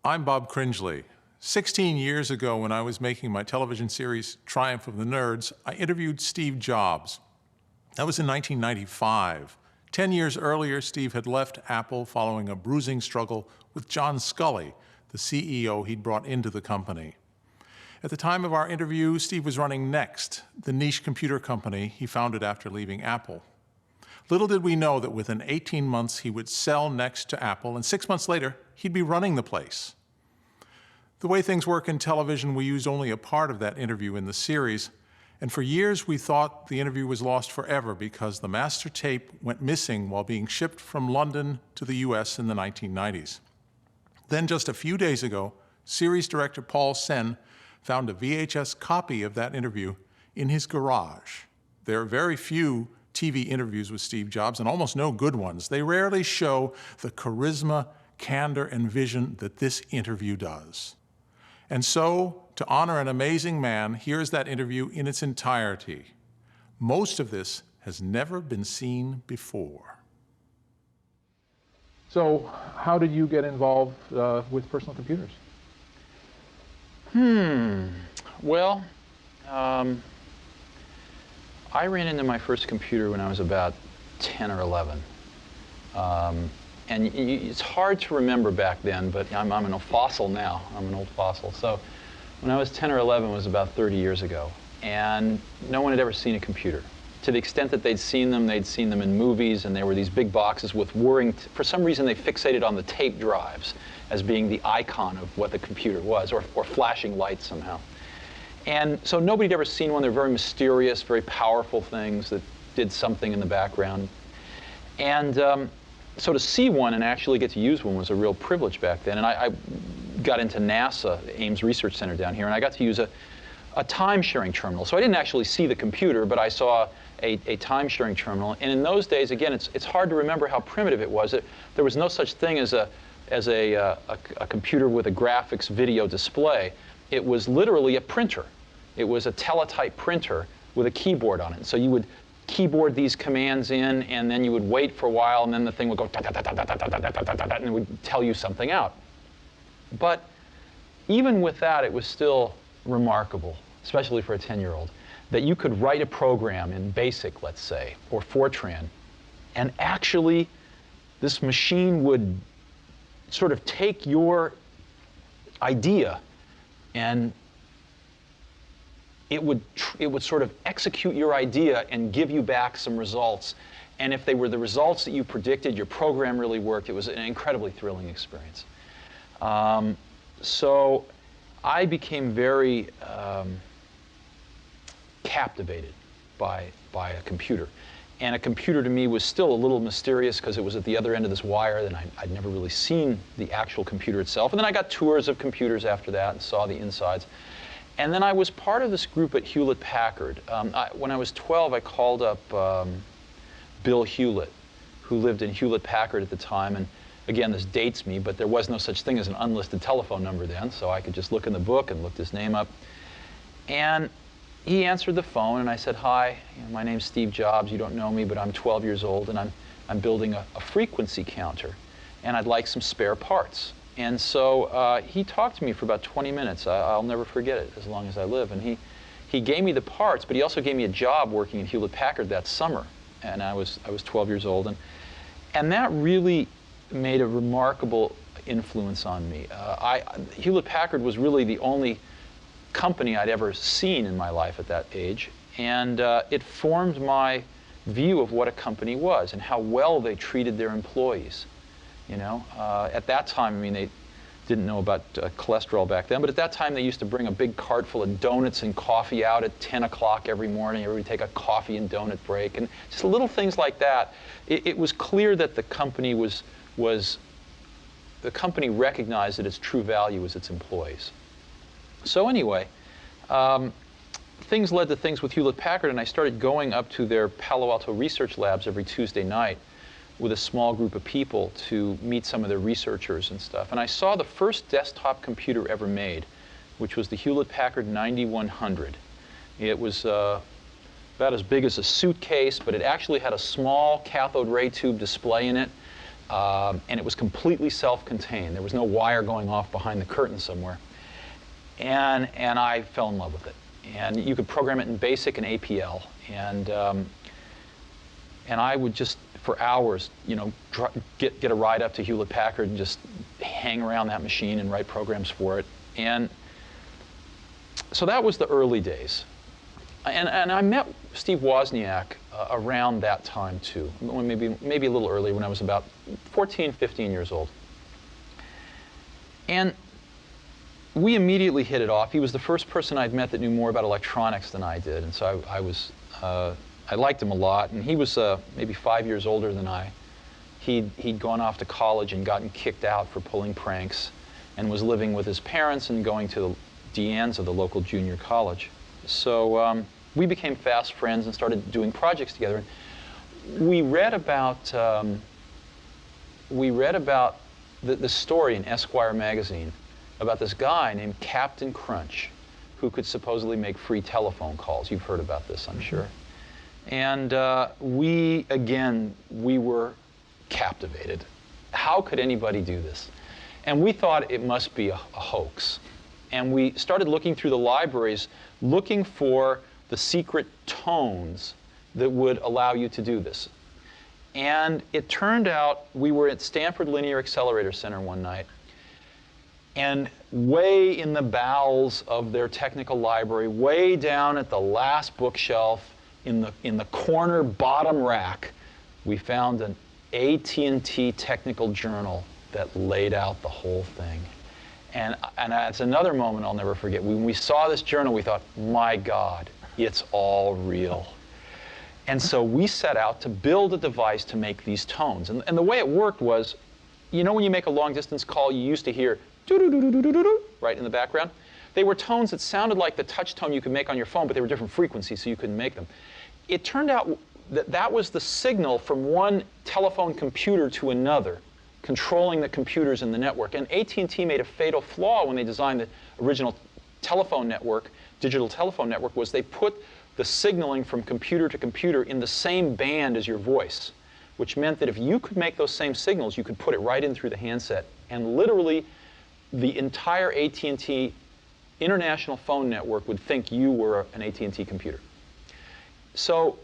I'm Bob Cringely. 16 years ago, when I was making my television series Triumph of the Nerds, I interviewed Steve Jobs. That was in 1995. 10 years earlier, Steve had left Apple following a bruising struggle with John Sculley, the CEO he'd brought into the company. At the time of our interview, Steve was running Next, the niche computer company he founded after leaving Apple. Little did we know that within 18 months he would sell Next to Apple, and 6 months later, he'd be running the place. The way things work in television, we used only a part of that interview in the series, and for years we thought the interview was lost forever because the master tape went missing while being shipped from London to the US in the 1990s. Then just a few days ago, series director Paul Sen found a VHS copy of that interview in his garage. There are very few TV interviews with Steve Jobs, and almost no good ones. They rarely show the charisma, candor, and vision that this interview does. And so, to honor an amazing man, here's that interview in its entirety. Most of this has never been seen before. So, how did you get involved with personal computers? Well, I ran into my first computer when I was about 10 or 11. And it's hard to remember back then, but I'm an old fossil now. I'm an old fossil. So when I was 10 or 11 was about 30 years ago. And no one had ever seen a computer. To the extent that they'd seen them in movies, and there were these big boxes with whirring, for some reason they fixated on the tape drives as being the icon of what the computer was, or flashing lights somehow. And so nobody had ever seen one. They're very mysterious, very powerful things that did something in the background. And so to see one and actually get to use one was a real privilege back then. And I got into NASA, Ames Research Center down here, and I got to use a time-sharing terminal. So I didn't actually see the computer, but I saw a time-sharing terminal. And in those days, again, it's hard to remember how primitive it was. There was no such thing as a computer with a graphics video display. It was literally a printer. It was a teletype printer with a keyboard on it. So you would keyboard these commands in, and then you would wait for a while, and then the thing would go and it would tell you something out. But even with that, it was still remarkable, especially for a 10-year-old, that you could write a program in BASIC, let's say, or Fortran, and actually this machine would sort of take your idea and it would sort of execute your idea and give you back some results. And if they were the results that you predicted, your program really worked. It was an incredibly thrilling experience. So I became very captivated by a computer. And a computer to me was still a little mysterious because it was at the other end of this wire, and I'd never really seen the actual computer itself. And then I got tours of computers after that and saw the insides. And then I was part of this group at Hewlett-Packard. When I was 12, I called up Bill Hewlett, who lived in Hewlett-Packard at the time. And again, this dates me, but there was no such thing as an unlisted telephone number then, so I could just look in the book and looked his name up. And he answered the phone, and I said, "Hi, my name's Steve Jobs. You don't know me, but I'm 12 years old, and I'm building a frequency counter, and I'd like some spare parts." And so he talked to me for about 20 minutes. I'll never forget it as long as I live. And he gave me the parts, but he also gave me a job working at Hewlett-Packard that summer. And I was 12 years old. And that really made a remarkable influence on me. Hewlett-Packard was really the only company I'd ever seen in my life at that age. And it formed my view of what a company was and how well they treated their employees. You know, at that time, I mean, they didn't know about cholesterol back then, but at that time they used to bring a big cart full of donuts and coffee out at 10 o'clock every morning. Everybody take a coffee and donut break, and just little things like that. It was clear that the company the company recognized that its true value was its employees. So anyway, things led to things with Hewlett-Packard, and I started going up to their Palo Alto research labs every Tuesday night with a small group of people to meet some of their researchers and stuff. And I saw the first desktop computer ever made, which was the Hewlett-Packard 9100. It was about as big as a suitcase, but it actually had a small cathode ray tube display in it and it was completely self-contained. There was no wire going off behind the curtain somewhere. And I fell in love with it. And you could program it in BASIC and APL. And I would just, for hours, you know, get a ride up to Hewlett-Packard and just hang around that machine and write programs for it. And so that was the early days. And I met Steve Wozniak around that time too, maybe a little earlier, when I was about 14, 15 years old. And we immediately hit it off. He was the first person I'd met that knew more about electronics than I did, and so I liked him a lot. And he was maybe 5 years older than I. He'd gone off to college and gotten kicked out for pulling pranks, and was living with his parents and going to De Anza, the local junior college. So we became fast friends and started doing projects together. And we read about the story in Esquire magazine about this guy named Captain Crunch, who could supposedly make free telephone calls. You've heard about this, I'm sure. And we were captivated. How could anybody do this? And we thought it must be a hoax. And we started looking through the libraries, looking for the secret tones that would allow you to do this. And it turned out we were at Stanford Linear Accelerator Center one night, and way in the bowels of their technical library, way down at the last bookshelf, in the corner bottom rack, we found an AT&T technical journal that laid out the whole thing. And that's another moment I'll never forget. When we saw this journal, we thought, my God, it's all real. And so we set out to build a device to make these tones. And the way it worked was, you know when you make a long-distance call, you used to hear doo-doo-doo-doo-doo-doo, right in the background? They were tones that sounded like the touch tone you could make on your phone, but they were different frequencies, so you couldn't make them. It turned out that that was the signal from one telephone computer to another, controlling the computers in the network. And AT&T made a fatal flaw when they designed the original telephone network, digital telephone network, was they put the signaling from computer to computer in the same band as your voice, which meant that if you could make those same signals, you could put it right in through the handset. And literally, the entire AT&T international phone network would think you were an AT&T computer. So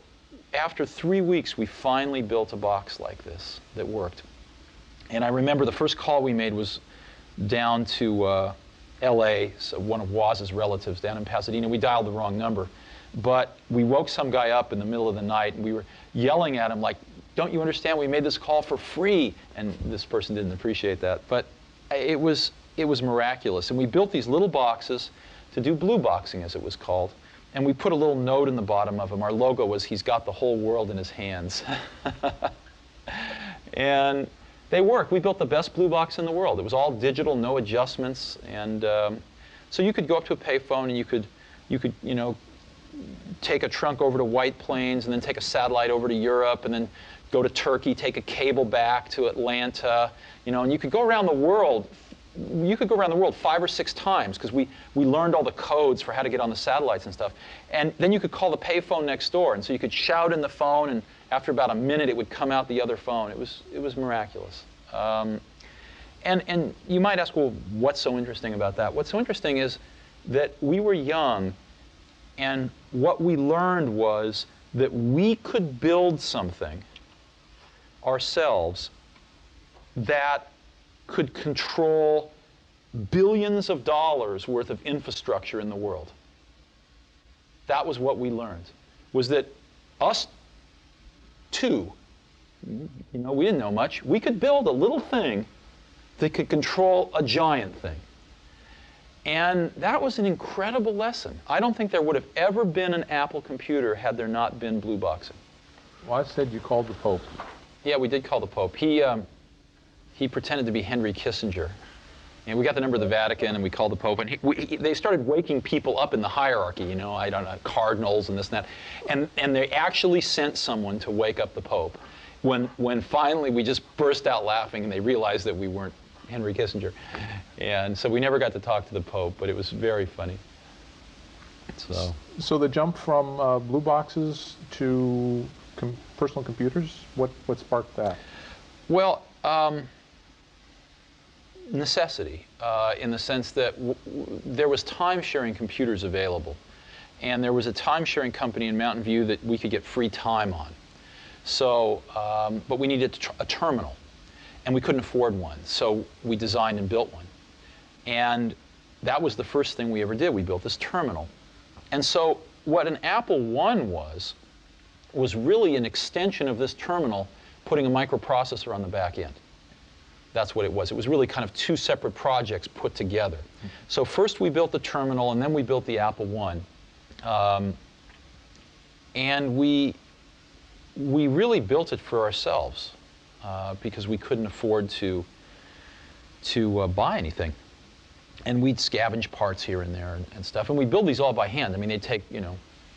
after 3 weeks, we finally built a box like this that worked. And I remember the first call we made was down to LA, so one of Woz's relatives down in Pasadena. We dialed the wrong number. But we woke some guy up in the middle of the night, and we were yelling at him like, don't you understand, we made this call for free? And this person didn't appreciate that. But it was miraculous. And we built these little boxes to do blue boxing, as it was called. And we put a little note in the bottom of them. Our logo was, he's got the whole world in his hands. And they worked. We built the best blue box in the world. It was all digital, no adjustments. And so you could go up to a payphone and you could, you know, take a trunk over to White Plains and then take a satellite over to Europe and then go to Turkey, take a cable back to Atlanta, you know, and you could go around the world. You could go around the world 5 or 6 times because we learned all the codes for how to get on the satellites and stuff. And then you could call the payphone next door, and so you could shout in the phone, and after about a minute, it would come out the other phone. It was miraculous. And you might ask, well, what's so interesting about that? What's so interesting is that we were young, and what we learned was that we could build something ourselves that could control billions of dollars worth of infrastructure in the world. That was what we learned, was that us two, you know, we didn't know much, we could build a little thing that could control a giant thing. And that was an incredible lesson. I don't think there would have ever been an Apple computer had there not been blue boxing. Well, I said you called the Pope. Yeah, we did call the Pope. He pretended to be Henry Kissinger. And we got the number of the Vatican, and we called the Pope. And they started waking people up in the hierarchy, you know, I don't know, cardinals and this and that. And they actually sent someone to wake up the Pope. When finally we just burst out laughing, and they realized that we weren't Henry Kissinger. And so we never got to talk to the Pope, but it was very funny. So the jump from blue boxes to personal computers, what sparked that? Well, Necessity, in the sense that there was time-sharing computers available. And there was a time-sharing company in Mountain View that we could get free time on. So, but we needed a terminal, and we couldn't afford one. So we designed and built one. And that was the first thing we ever did. We built this terminal. And so what an Apple I was really an extension of this terminal, putting a microprocessor on the back end. That's what it was. It was really kind of two separate projects put together. So first we built the terminal, and then we built the Apple I. And we really built it for ourselves because we couldn't afford to buy anything. And we'd scavenge parts here and there and stuff. And we build these all by hand. I mean, they'd take,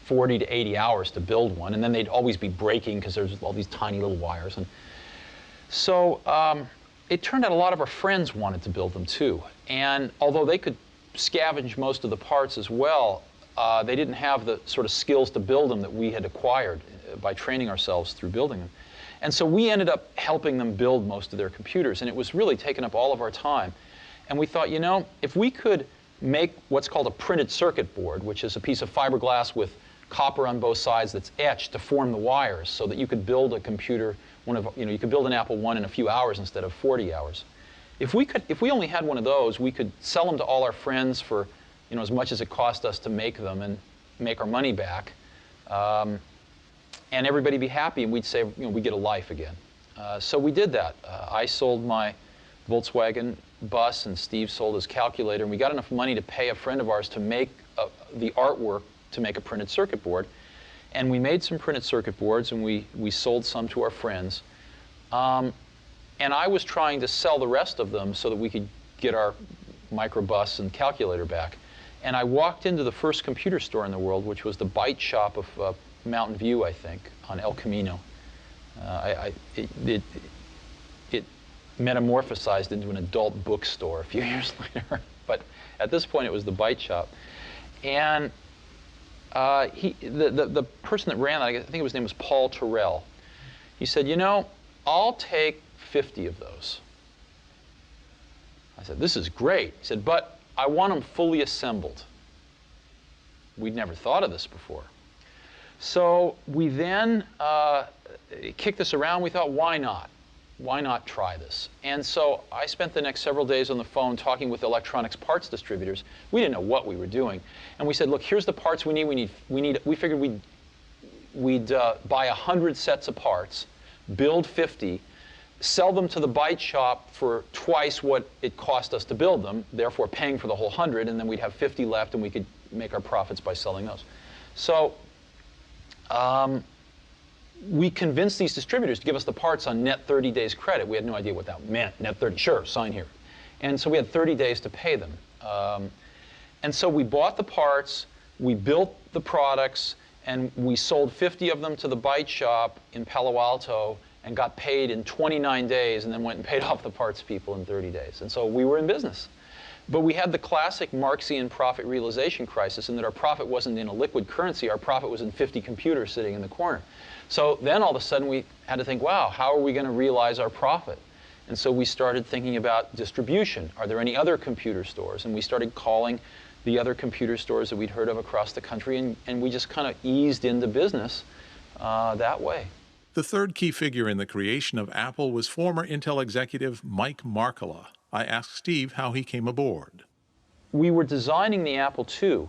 40 to 80 hours to build one, and then they'd always be breaking because there's all these tiny little wires. And so it turned out a lot of our friends wanted to build them too. And although they could scavenge most of the parts as well, they didn't have the sort of skills to build them that we had acquired by training ourselves through building them. And so we ended up helping them build most of their computers, and it was really taking up all of our time. And we thought, if we could make what's called a printed circuit board, which is a piece of fiberglass with copper on both sides that's etched to form the wires so that you could build a computer, you could build an Apple I in a few hours instead of 40 hours. If we only had one of those, we could sell them to all our friends for as much as it cost us to make them and make our money back. And everybody be happy, and we'd say, we get a life again. So we did that. I sold my Volkswagen bus, and Steve sold his calculator, and we got enough money to pay a friend of ours to make the artwork to make a printed circuit board. And we made some printed circuit boards, and we sold some to our friends. And I was trying to sell the rest of them so that we could get our microbus and calculator back. And I walked into the first computer store in the world, which was the Byte Shop of Mountain View, I think, on El Camino. It metamorphosized into an adult bookstore a few years later. But at this point, it was the Byte Shop. And the person that ran that, I think his name was Paul Terrell, he said, I'll take 50 of those. I said, this is great. He said, but I want them fully assembled. We'd never thought of this before. So we then kicked this around. We thought, why not? Why not try this? And so I spent the next several days on the phone talking with electronics parts distributors. We didn't know what we were doing. And we said, look, here's the parts we need. We figured we'd buy 100 sets of parts, build 50, sell them to the Byte Shop for twice what it cost us to build them, therefore paying for the whole 100, and then we'd have 50 left, and we could make our profits by selling those. So we convinced these distributors to give us the parts on net 30 days credit. We had no idea what that meant. Net 30, sure, sign here. And so we had 30 days to pay them. And so we bought the parts, we built the products, and we sold 50 of them to the Byte Shop in Palo Alto and got paid in 29 days, and then went and paid off the parts people in 30 days. And so we were in business. But we had the classic Marxian profit realization crisis in that our profit wasn't in a liquid currency. Our profit was in 50 computers sitting in the corner. So then all of a sudden we had to think, wow, how are we going to realize our profit? And so we started thinking about distribution. Are there any other computer stores? And we started calling the other computer stores that we'd heard of across the country, and we just kind of eased into business that way. The third key figure in the creation of Apple was former Intel executive Mike Markkula. I asked Steve how he came aboard. We were designing the Apple II,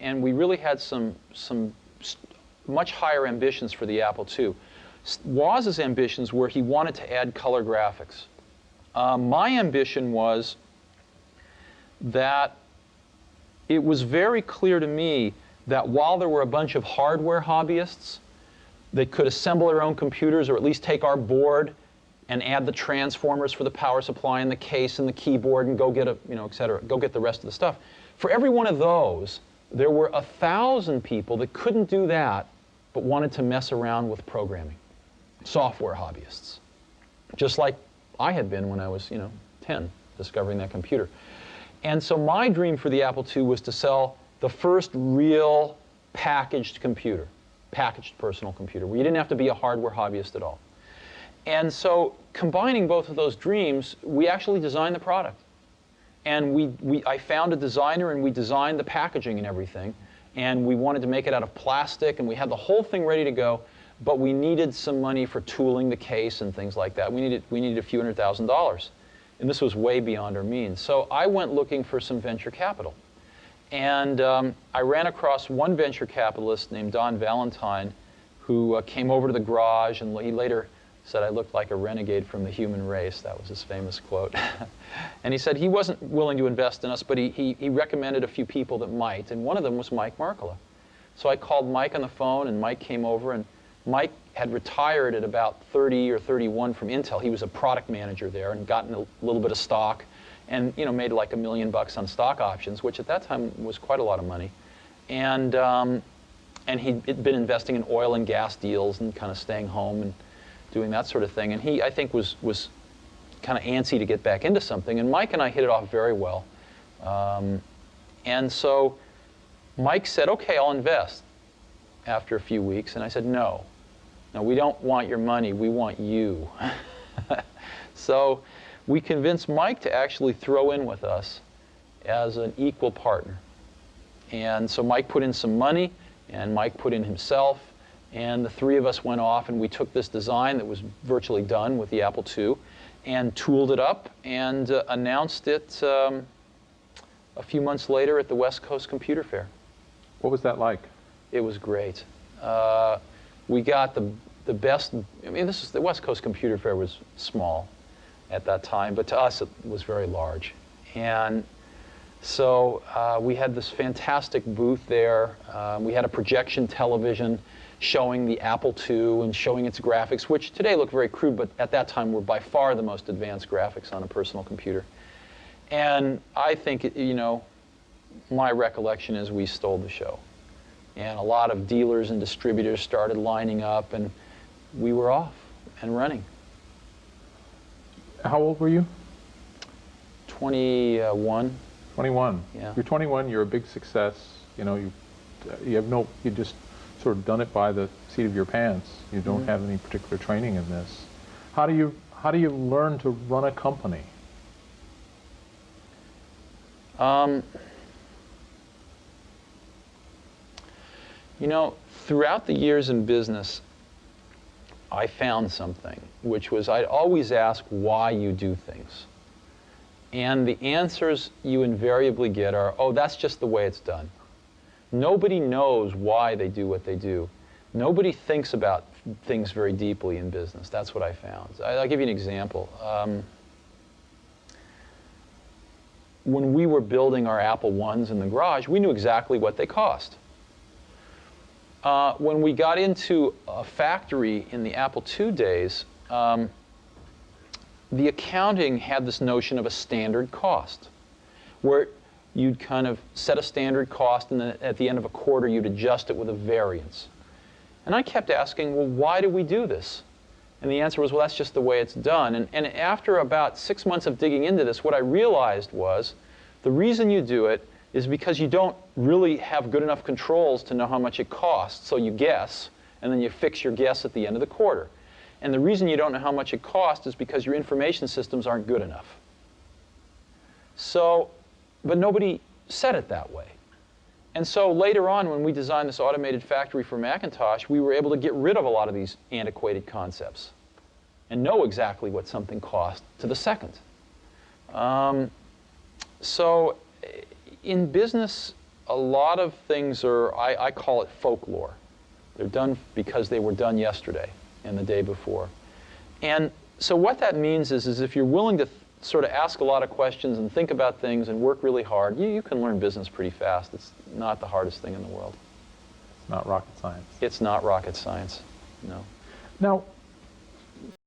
and we really had some much higher ambitions for the Apple II. Woz's ambitions were he wanted to add color graphics. My ambition was that it was very clear to me that while there were a bunch of hardware hobbyists that could assemble their own computers, or at least take our board and add the transformers for the power supply and the case and the keyboard and go get et cetera, go get the rest of the stuff. For every one of those, there were 1,000 people that couldn't do that but wanted to mess around with programming. Software hobbyists. Just like I had been when I was, 10, discovering that computer. And so my dream for the Apple II was to sell the first real packaged computer, packaged personal computer, where you didn't have to be a hardware hobbyist at all. And so combining both of those dreams, we actually designed the product. And I found a designer, and we designed the packaging and everything. And we wanted to make it out of plastic, and we had the whole thing ready to go, but we needed some money for tooling the case and things like that. We needed a few $100,000. And this was way beyond our means. So I went looking for some venture capital. And I ran across one venture capitalist named Don Valentine, who came over to the garage, and he later said I looked like a renegade from the human race. That was his famous quote. And he said he wasn't willing to invest in us, but he recommended a few people that might, and one of them was Mike Markkula. So I called Mike on the phone, and Mike came over, and Mike had retired at about 30 or 31 from Intel. He was a product manager there and gotten a little bit of stock, and made like $1 million on stock options, which at that time was quite a lot of money. And he'd been investing in oil and gas deals and kind of staying home and doing that sort of thing. And he, I think, was kind of antsy to get back into something. And Mike and I hit it off very well. And so Mike said, okay, I'll invest after a few weeks. And I said, no, we don't want your money. We want you. So we convinced Mike to actually throw in with us as an equal partner. And so Mike put in some money, and Mike put in himself. And the three of us went off, and we took this design that was virtually done with the Apple II and tooled it up and announced it a few months later at the West Coast Computer Fair. What was that like? It was great. We got the best. I mean, the West Coast Computer Fair was small at that time, but to us it was very large. And so we had this fantastic booth there. We had a projection television showing the Apple II and showing its graphics, which today look very crude, but at that time were by far the most advanced graphics on a personal computer. And I think, my recollection is we stole the show. And a lot of dealers and distributors started lining up, and we were off and running. How old were you? 21. 21. Yeah. You're 21. You're a big success. You just sort of done it by the seat of your pants. You don't have any particular training in this. How do you learn to run a company? Throughout the years in business, I found something, which was I'd always ask why you do things. And the answers you invariably get are, oh, that's just the way it's done. Nobody knows why they do what they do. Nobody thinks about things very deeply in business. That's what I found. I'll give you an example. When we were building our Apple I's in the garage, we knew exactly what they cost. When we got into a factory in the Apple II days, the accounting had this notion of a standard cost, where you'd kind of set a standard cost, and then at the end of a quarter, you'd adjust it with a variance. And I kept asking, well, why do we do this? And the answer was, well, that's just the way it's done. And after about 6 months of digging into this, what I realized was the reason you do it is because you don't really have good enough controls to know how much it costs, so you guess, and then you fix your guess at the end of the quarter. And the reason you don't know how much it costs is because your information systems aren't good enough. So, but nobody said it that way. And so later on, when we designed this automated factory for Macintosh, we were able to get rid of a lot of these antiquated concepts and know exactly what something cost to the second. So in business, a lot of things are, I call it folklore. They're done because they were done yesterday and the day before. And so what that means is if you're willing to sort of ask a lot of questions and think about things and work really hard, you can learn business pretty fast. It's not the hardest thing in the world. It's not rocket science. It's not rocket science, no. Now,